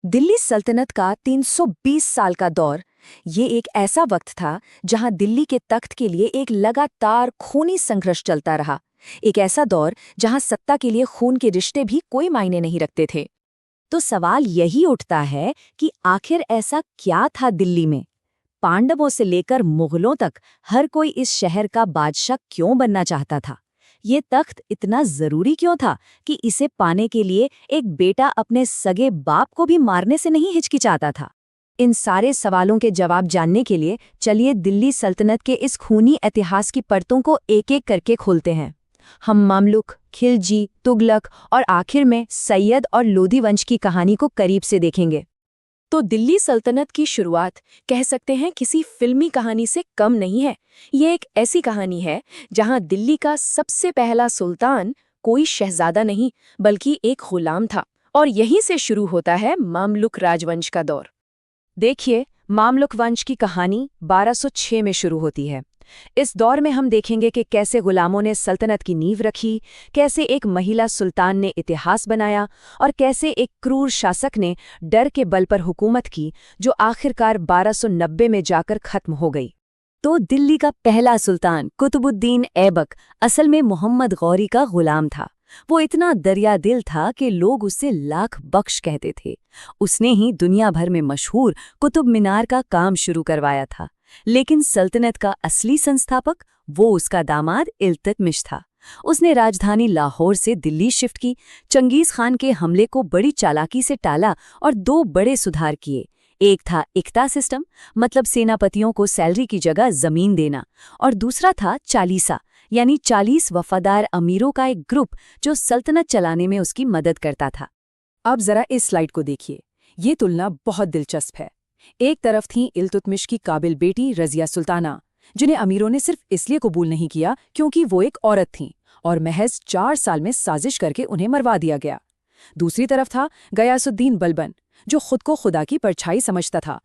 दिल्ली सल्तनत का 320 साल का दौर, ये एक ऐसा वक्त था जहां दिल्ली के तख्त के लिए एक लगातार खूनी संघर्ष चलता रहा। एक ऐसा दौर जहां सत्ता के लिए खून के रिश्ते भी कोई मायने नहीं रखते थे। तो सवाल यही उठता है कि आखिर ऐसा क्या था दिल्ली में? पांडवों से लेकर मुगलों तक हर कोई इस शहर का बादशाह क्यों बनना चाहता था? ये तख्त इतना जरूरी क्यों था कि इसे पाने के लिए एक बेटा अपने सगे बाप को भी मारने से नहीं हिचकिचाता था? इन सारे सवालों के जवाब जानने के लिए चलिए दिल्ली सल्तनत के इस खूनी इतिहास की परतों को एक-एक करके खोलते हैं। हम मामलुक, खिलजी, तुगलक और आखिर में सैयद और लोधी वंश की कहानी को करीब से देखेंगे। तो दिल्ली सल्तनत की शुरुआत कह सकते हैं किसी फिल्मी कहानी से कम नहीं है। ये एक ऐसी कहानी है जहां दिल्ली का सबसे पहला सुल्तान कोई शहजादा नहीं बल्कि एक गुलाम था, और यहीं से शुरू होता है मामलुक राजवंश का दौर। देखिए, मामलुक वंश की कहानी 1206 में शुरू होती है। इस दौर में हम देखेंगे कि कैसे गुलामों ने सल्तनत की नींव रखी, कैसे एक महिला सुल्तान ने इतिहास बनाया और कैसे एक क्रूर शासक ने डर के बल पर हुकूमत की, जो आखिरकार 1290 में जाकर खत्म हो गई। तो दिल्ली का पहला सुल्तान कुतुबुद्दीन ऐबक असल में मोहम्मद गौरी का गुलाम था। वो इतना दरियादिल था कि लोग उसे लाख बख्श कहते थे। उसने ही दुनिया भर में मशहूर कुतुब मीनार का काम शुरू करवाया था। लेकिन सल्तनत का असली संस्थापक वो उसका दामाद इल्तुतमिश था। उसने राजधानी लाहौर से दिल्ली शिफ्ट की, चंगेज खान के हमले को बड़ी चालाकी से टाला और दो बड़े सुधार किए। एक था इक्ता सिस्टम, मतलब सेनापतियों को सैलरी की जगह जमीन देना, और दूसरा था चालीसा, यानी 40 वफादार अमीरों का एक ग्रुप जो सल्तनत चलाने में उसकी मदद करता था। अब जरा इस स्लाइड को देखिए, ये तुलना बहुत दिलचस्प है। एक तरफ थी इल्तुतमिश की काबिल बेटी रजिया सुल्ताना, जिन्हें अमीरों ने सिर्फ इसलिए कबूल नहीं किया क्योंकि वो एक औरत थीं, और महज 4 साल में साजिश करके उन्हें मरवा दिया गया। दूसरी तरफ था गयासुद्दीन बलबन, जो खुद को खुदा की परछाई समझता था।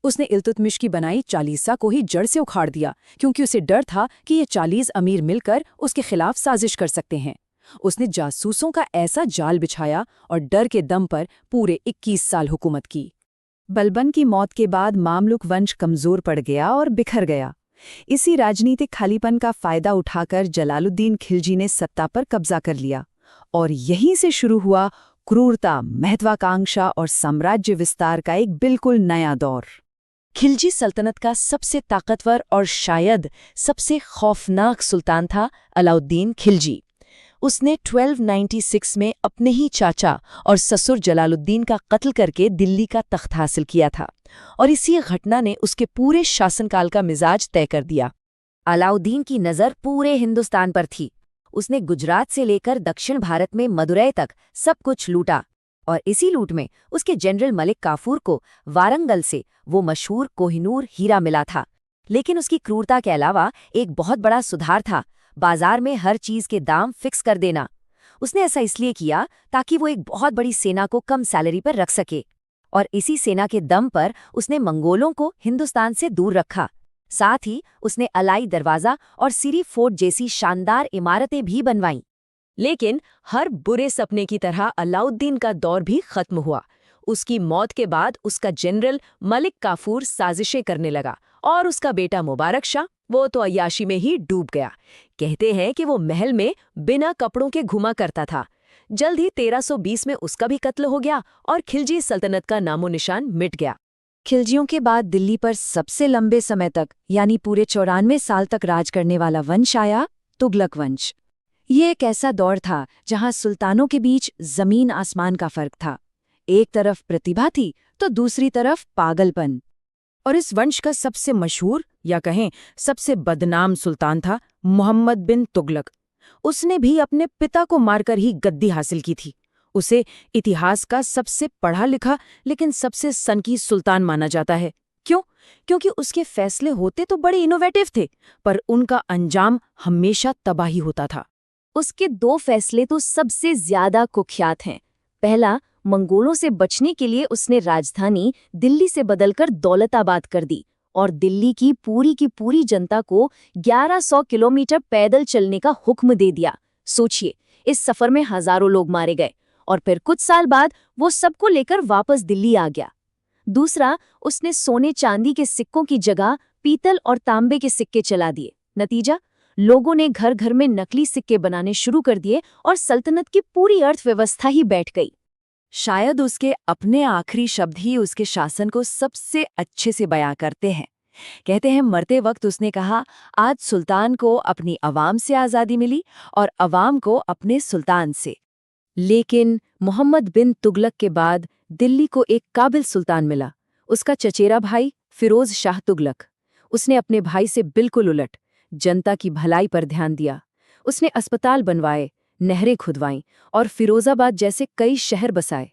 उसने इल्तुतमिश की बनाई चालीसा को ही जड़ से उखाड़ दिया, क्योंकि उसे डर था कि ये 40 अमीर मिलकर उसके खिलाफ साजिश कर सकते हैं। उसने जासूसों का ऐसा जाल बिछाया और डर के दम पर पूरे 21 साल हुकूमत की। बलबन की मौत के बाद मामलुक वंश कमजोर पड़ गया और बिखर गया। इसी राजनीतिक खालीपन का फायदा उठाकर जलालुद्दीन खिलजी ने सत्ता पर कब्जा कर लिया, और यहीं से शुरू हुआ क्रूरता, महत्वाकांक्षा और साम्राज्य विस्तार का एक बिल्कुल नया दौर। खिलजी सल्तनत का सबसे ताकतवर और शायद सबसे खौफनाक सुल्तान था अलाउद्दीन खिलजी। उसने 1296 में अपने ही चाचा और ससुर जलालुद्दीन का कत्ल करके दिल्ली का तख्त हासिल किया था, और इसी घटना ने उसके पूरे शासनकाल का मिजाज तय कर दिया। अलाउद्दीन की नज़र पूरे हिंदुस्तान पर थी। उसने गुजरात से लेकर दक्षिण भारत में मदुरै तक सब कुछ लूटा, और इसी लूट में उसके जनरल मलिक काफूर को वारंगल से वो मशहूर कोहिनूर हीरा मिला था। लेकिन उसकी क्रूरता के अलावा एक बहुत बड़ा सुधार था, बाजार में हर चीज के दाम फिक्स कर देना। उसने ऐसा इसलिए किया ताकि वो एक बहुत बड़ी सेना को कम सैलरी पर रख सके, और इसी सेना के दम पर उसने मंगोलों को हिंदुस्तान से दूर रखा। साथ ही उसने अलाई दरवाजा और सिरी फोर्ट जैसी शानदार इमारतें भी बनवाईं। लेकिन हर बुरे सपने की तरह अलाउद्दीन का दौर भी खत्म हुआ। उसकी मौत के बाद उसका जनरल मलिक काफूर साजिशें करने लगा, और उसका बेटा मुबारक शाह, वो तो अय्याशी में ही डूब गया। कहते हैं कि वो महल में बिना कपड़ों के घुमा करता था। जल्द ही 1320 में उसका भी कत्ल हो गया, और खिलजी सल्तनत का नामो निशान मिट गया। खिलजियों के बाद दिल्ली पर सबसे लंबे समय तक, यानी पूरे 94 साल तक राज करने वाला वंश आया, तुगलक वंश। ये एक ऐसा दौर था जहां सुल्तानों के बीच जमीन आसमान का फर्क था। एक तरफ प्रतिभा थी तो दूसरी तरफ पागलपन। और इस वंश का सबसे मशहूर, या कहें सबसे बदनाम सुल्तान था मोहम्मद बिन तुगलक। उसने भी अपने पिता को मारकर ही गद्दी हासिल की थी। उसे इतिहास का सबसे पढ़ा लिखा लेकिन सबसे सनकी सुल्तान माना जाता है। क्यों? क्योंकि उसके फैसले होते तो बड़े इनोवेटिव थे, पर उनका अंजाम हमेशा तबाही होता था। उसके 2 फैसले तो सबसे ज्यादा कुख्यात हैं। पहला, मंगोलों से बचने के लिए उसने राजधानी दिल्ली से बदलकर दौलताबाद कर दी, और दिल्ली की पूरी जनता को 1100 किलोमीटर पैदल चलने का हुक्म दे दिया। सोचिए, इस सफर में हजारों लोग मारे गए, और फिर कुछ साल बाद वो सबको लेकर वापस दिल्ली आ गया। दूसरा, उसने सोने चांदी के सिक्कों की जगह पीतल और तांबे के सिक्के चला दिए। नतीजा, लोगों ने घर घर में नकली सिक्के बनाने शुरू कर दिए और सल्तनत की पूरी अर्थव्यवस्था ही बैठ गई। शायद उसके अपने आखिरी शब्द ही उसके शासन को सबसे अच्छे से बयां करते हैं। कहते हैं मरते वक्त उसने कहा, आज सुल्तान को अपनी अवाम से आज़ादी मिली और अवाम को अपने सुल्तान से। लेकिन मोहम्मद बिन तुगलक के बाद दिल्ली को एक काबिल सुल्तान मिला, उसका चचेरा भाई फिरोज शाह तुगलक। उसने अपने भाई से बिल्कुल उलट जनता की भलाई पर ध्यान दिया। उसने अस्पताल बनवाए, नहरें खुदवाईं और फिरोजाबाद जैसे कई शहर बसाए।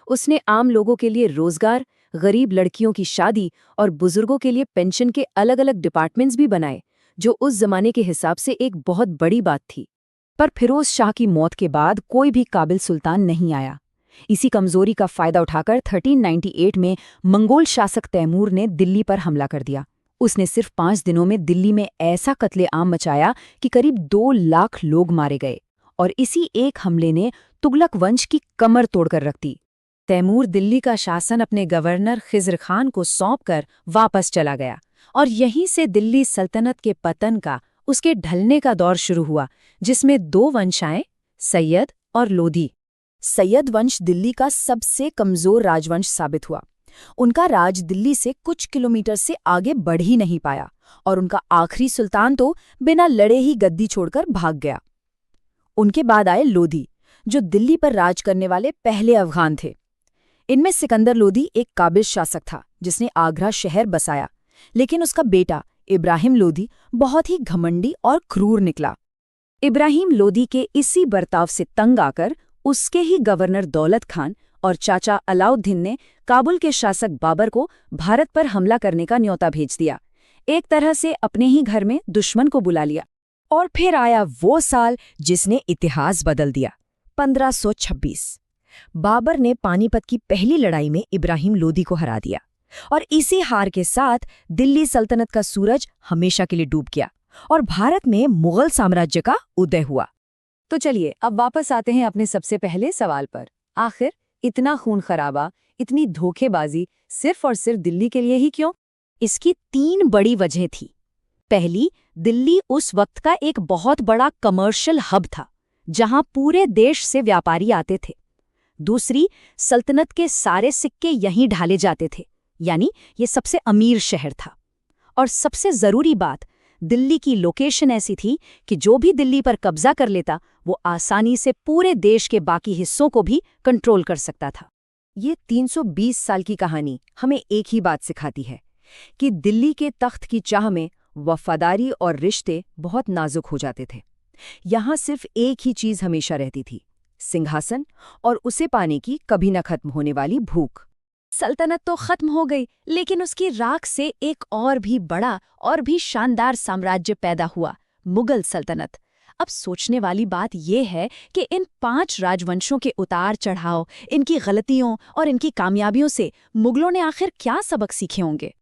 उसने आम लोगों के लिए रोजगार, गरीब लड़कियों की शादी और बुजुर्गों के लिए पेंशन के अलग अलग डिपार्टमेंट्स भी बनाए, जो उस जमाने के हिसाब से एक बहुत बड़ी बात थी। पर फिरोज शाह की मौत के बाद कोई भी काबिल सुल्तान नहीं आया। इसी कमजोरी का फायदा उठाकर 1398 में मंगोल शासक तैमूर ने दिल्ली पर हमला कर दिया। उसने सिर्फ 5 दिनों में दिल्ली में ऐसा कत्लेआम मचाया कि करीब 2 लाख लोग मारे गए, और इसी एक हमले ने तुगलक वंश की कमर तोड़कर रख दी। तैमूर दिल्ली का शासन अपने गवर्नर खिज़्र खान को सौंपकर वापस चला गया, और यहीं से दिल्ली सल्तनत के पतन का, उसके ढलने का दौर शुरू हुआ, जिसमें 2 वंश आए, सैयद और लोधी। सैयद वंश दिल्ली का सबसे कमजोर राजवंश साबित हुआ। उनका राज दिल्ली से कुछ किलोमीटर से आगे बढ़ ही नहीं पाया, और उनका आखिरी सुल्तान तो बिना लड़े ही गद्दी छोड़कर भाग गया। उनके बाद आए लोधी, जो दिल्ली पर राज करने वाले पहले अफगान थे। इनमें सिकंदर लोधी एक काबिल शासक था, जिसने आगरा शहर बसाया, लेकिन उसका बेटा इब्राहिम लोधी बहुत ही घमंडी और क्रूर निकला। इब्राहिम लोधी के इसी बर्ताव से तंग आकर उसके ही गवर्नर दौलत खान और चाचा अलाउद्दीन ने काबुल के शासक बाबर को भारत पर हमला करने का न्योता भेज दिया। एक तरह से अपने ही घर में दुश्मन को बुला लिया। और फिर आया वो साल जिसने इतिहास बदल दिया, 1526। बाबर ने पानीपत की पहली लड़ाई में इब्राहिम लोधी को हरा दिया, और इसी हार के साथ दिल्ली सल्तनत का सूरज हमेशा के लिए डूब गया और भारत में मुगल साम्राज्य का उदय हुआ। तो चलिए अब वापस आते हैं अपने सबसे पहले सवाल पर। आखिर इतना खून खराबा, इतनी धोखेबाजी सिर्फ और सिर्फ दिल्ली के लिए ही क्यों? इसकी 3 बड़ी वजह थी। पहली, दिल्ली उस वक्त का एक बहुत बड़ा कमर्शियल हब था, जहां पूरे देश से व्यापारी आते थे। दूसरी, सल्तनत के सारे सिक्के यहीं ढाले जाते थे, यानी ये सबसे अमीर शहर था। और सबसे जरूरी बात, दिल्ली की लोकेशन ऐसी थी कि जो भी दिल्ली पर कब्जा कर लेता, वो आसानी से पूरे देश के बाकी हिस्सों को भी कंट्रोल कर सकता था। ये 320 साल की कहानी हमें एक ही बात सिखाती है कि दिल्ली के तख्त की चाह में वफादारी और रिश्ते बहुत नाजुक हो जाते थे। यहाँ सिर्फ एक ही चीज हमेशा रहती थी, सिंहासन और उसे पाने की कभी न खत्म होने वाली भूख। सल्तनत तो खत्म हो गई, लेकिन उसकी राख से एक और भी बड़ा और भी शानदार साम्राज्य पैदा हुआ, मुगल सल्तनत। अब सोचने वाली बात यह है कि इन 5 राजवंशों के उतार चढ़ाव, इनकी गलतियों और इनकी कामयाबियों से मुगलों ने आखिर क्या सबक सीखे होंगे।